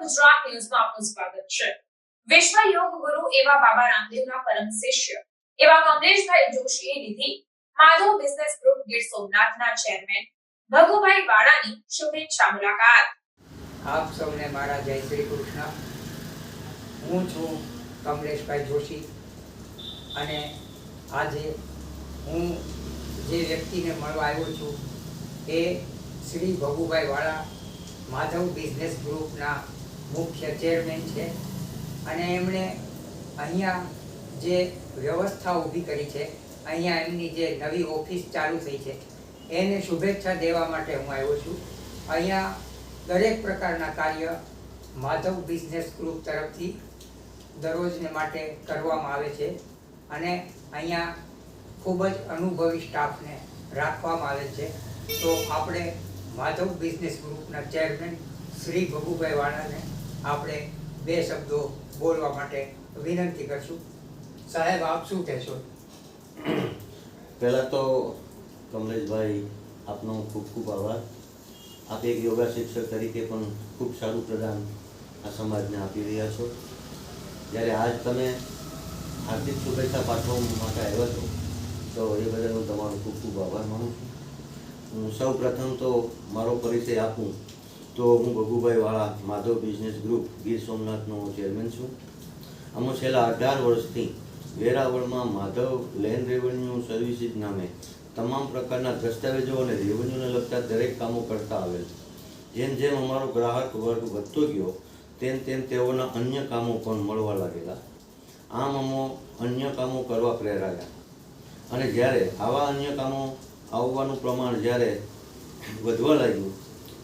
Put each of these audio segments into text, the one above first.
ગુજરાત ન્યૂઝમાં આપનું સ્વાગત છે। વિશ્વ યોગ ગુરુ એવા બાબા રામદેવના પરમ શિષ્ય એવા કમલેશભાઈ જોશીએ લીધી માધવ બિઝનેસ ગ્રુપ ગીર સોમનાથના ચેરમેન ભગુભાઈ વાળાની શુભેચ્છા મુલાકાત। આપ સૌને મારા જય શ્રી કૃષ્ણ। હું છું કમલેશભાઈ જોશી અને આજે હું જે વ્યક્તિને મળવા આવ્યો છું એ શ્રી ભગુભાઈ વાળા માધવ બિઝનેસ ગ્રુપના મુખ્ય ચેરમેન છે અને એમણે અહીંયા જે વ્યવસ્થા ઊભી કરી છે, અહીંયા એમની જે નવી ઓફિસ ચાલુ થઈ છે એને શુભેચ્છા દેવા માટે હું આવ્યો છું। અહીંયા દરેક પ્રકારના કાર્ય માધવ બિઝનેસ ગ્રુપ તરફથી દરરોજને માટે કરવામાં આવે છે અને અહીંયા ખૂબ જ અનુભવી સ્ટાફને રાખવામાં આવે છે। તો આપણે માધવ બિઝનેસ ગ્રુપના ચેરમેન શ્રી ભગુભાઈ વાળાને આપણે બે શબ્દો બોલવા માટે વિનંતી કરશું। સાહેબ, આપ શું કહેશો? પહેલાં તો કમલેશભાઈ આપનો ખૂબ ખૂબ આભાર। આપ એક યોગા શિક્ષક તરીકે પણ ખૂબ સારું પ્રદાન આ સમાજને આપી રહ્યા છો। જ્યારે આજ તમે હાર્દિક શુભેચ્છા પાઠવવા માટે આવ્યા છો તો એ બદલ હું તમારો ખૂબ ખૂબ આભાર માનું છું। હું સૌ પ્રથમ તો મારો પરિચય આપું તો હું ભગુભાઈ વાળા માધવ બિઝનેસ ગ્રુપ ગીર સોમનાથનો ચેરમેન છું। અમે છેલ્લા 18 વર્ષથી વેરાવળમાં માધવ લેન્ડ રેવન્યુ સર્વિસીસ નામે તમામ પ્રકારના દસ્તાવેજો અને રેવન્યુને લગતા દરેક કામો કરતા આવેલ। જેમ જેમ અમારો ગ્રાહક વર્ગ વધતો ગયો તેમ તેમ તેઓના અન્ય કામો પણ મળવા લાગેલા। આમ અમે અન્ય કામો કરવા પ્રેરાયા અને જ્યારે આવા અન્ય કામો આવવાનું પ્રમાણ જ્યારે વધવા લાગ્યું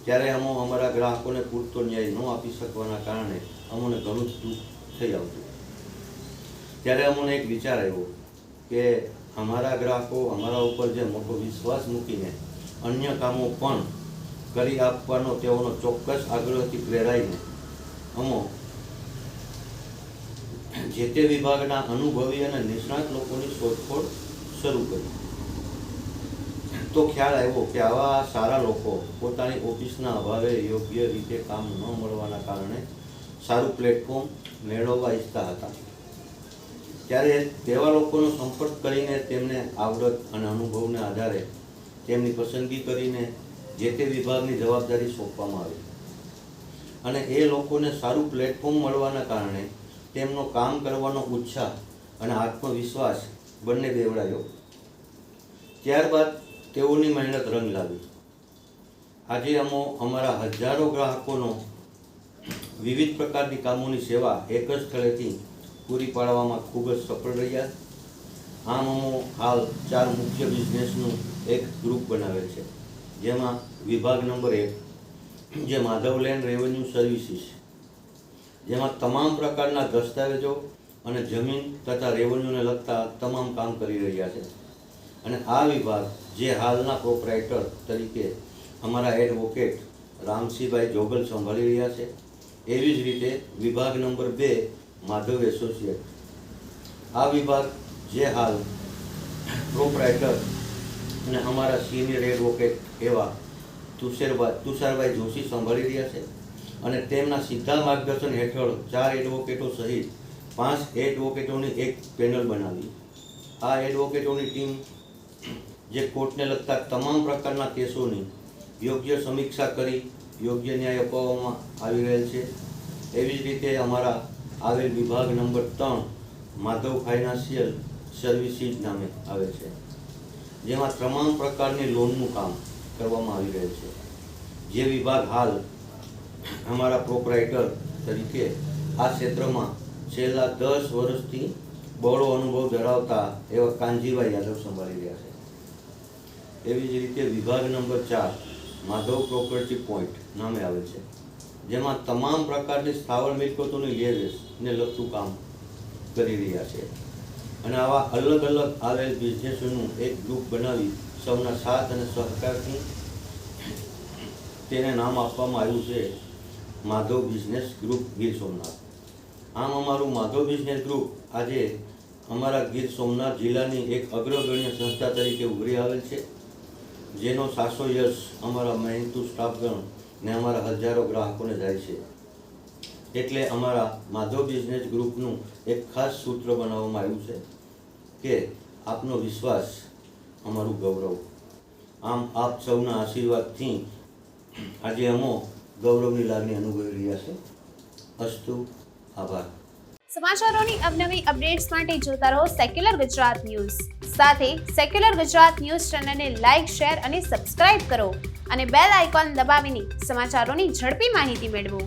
ત્યારે અમે અમારા ગ્રાહકોને પૂરતો ન્યાય ન આપી શકવાના કારણે અમને ઘણું જ દુઃખ થઈ આવતું। ત્યારે અમને એક વિચાર આવ્યો કે અમારા ગ્રાહકો અમારા ઉપર જે મોટો વિશ્વાસ મૂકીને અન્ય કામો પણ કરી આપવાનો તેઓનો ચોક્કસ આગ્રહથી પ્રેરાઈને અમો જે તે વિભાગના અનુભવી અને નિષ્ણાત લોકોની શોધખોળ શરૂ કરી। તો ખ્યાલ આવ્યો કે આવા સારા લોકો પોતાની ઓફિસના અભાવે યોગ્ય રીતે કામ ન મળવાના કારણે સારું પ્લેટફોર્મ મેળવવા ઈચ્છતા હતા। ત્યારે તેવા લોકોનો સંપર્ક કરીને તેમને આવડત અને અનુભવને આધારે તેમની પસંદગી કરીને જે તે વિભાગની જવાબદારી સોંપવામાં આવી અને એ લોકોને સારું પ્લેટફોર્મ મળવાના કારણે તેમનો કામ કરવાનો ઉત્સાહ અને આત્મવિશ્વાસ બંને બેવડાયો। ત્યારબાદ તેઓની મહેનત રંગ લાવી। આજે અમે અમારા હજારો ગ્રાહકોનો વિવિધ પ્રકારની કામોની સેવા એક જ સ્થળેથી પૂરી પાડવામાં ખૂબ જ સફળ રહ્યા। આમ અમે હાલ 4 મુખ્ય બિઝનેસનું એક ગ્રુપ બનાવેલ છે, જેમાં વિભાગ નંબર 1 જે માધવ લેન્ડ રેવન્યુ સર્વિસીસ, જેમાં તમામ પ્રકારના દસ્તાવેજો અને જમીન તથા રેવન્યુને લગતા તમામ કામ કરી રહ્યા છે અને આ વિભાગ જે હાલના પ્રોપરાઇટર તરીકે અમારા એડવોકેટ રામસિંહભાઈ જોગલ સંભાળી રહ્યા છે। એવી જ રીતે વિભાગ નંબર 2 માધવ એસોસિએટ, આ વિભાગ જે હાલ પ્રોપરાઇટર અને અમારા સિનિયર એડવોકેટ એવા તુષારભાઈ જોશી સંભાળી રહ્યા છે અને તેમના સીધા માર્ગદર્શન હેઠળ 4 એડવોકેટો સહિત 5 એડવોકેટોની એક પેનલ બનાવી। આ એડવોકેટોની ટીમ જે કોર્ટને લગતા તમામ પ્રકારના કેસોની યોગ્ય સમીક્ષા કરી યોગ્ય ન્યાય અપાવવામાં આવી રહેલ છે। એવી જ રીતે અમારા આવેલ વિભાગ નંબર 3 માધવ ફાઇનાન્શિયલ સર્વિસીસ નામે આવે છે, જેમાં તમામ પ્રકારની લોનનું કામ કરવામાં આવી રહેલ છે। જે વિભાગ હાલ અમારા પ્રોપરાઇટર તરીકે આ ક્ષેત્રમાં છેલ્લા 10 વર્ષથી બહોળો અનુભવ ધરાવતા એવા કાનજીભાઈ યાદવ સંભાળી રહ્યા છે। એવી જ રીતે વિભાગ નંબર 4 માધવ પ્રોપર્ટી પોઈન્ટ નામે આવે છે, જેમાં તમામ પ્રકારની સ્થાવર મિલકતોની લે-વેચને લગતું કામ કરી રહ્યા છે અને આવા અલગ અલગ આવેલ બિઝનેસોનું એક ગ્રુપ બનાવી સૌના સાથ અને સહકારથી તેને નામ આપવામાં આવ્યું છે માધવ બિઝનેસ ગ્રુપ ગીર સોમનાથ। આમ અમારું માધવ બિઝનેસ ગ્રુપ આજે અમારા ગીર સોમનાથ જિલ્લાની એક અગ્રગણ્ય સંસ્થા તરીકે ઉભરી આવેલ છે, જેનો સાસો યશ અમારા મહેનતુ સ્ટાફગણ ને અમારા હજારો ગ્રાહકોને જાય છે। એટલે અમારા માધવ બિઝનેસ ગ્રુપનું એક ખાસ સૂત્ર બનાવવામાં આવ્યું છે કે આપનો વિશ્વાસ અમારું ગૌરવ. આમ આપ સૌના આશીર્વાદથી આજે અમો ગૌરવની લાગણી અનુભવી રહ્યા છે. અસ્તુ. આભાર. સમાચારોની અવનવી અપડેટ્સ માટે જોતા રહો સેક્યુલર ગુજરાત ન્યૂઝ. સાથે સેક્યુલર ગુજરાત ન્યૂઝ ચેનલને લાઇક, શેર અને સબસ્ક્રાઇબ કરો અને બેલ આઇકોન દબાવીને સમાચારોની ઝડપી માહિતી મેળવો.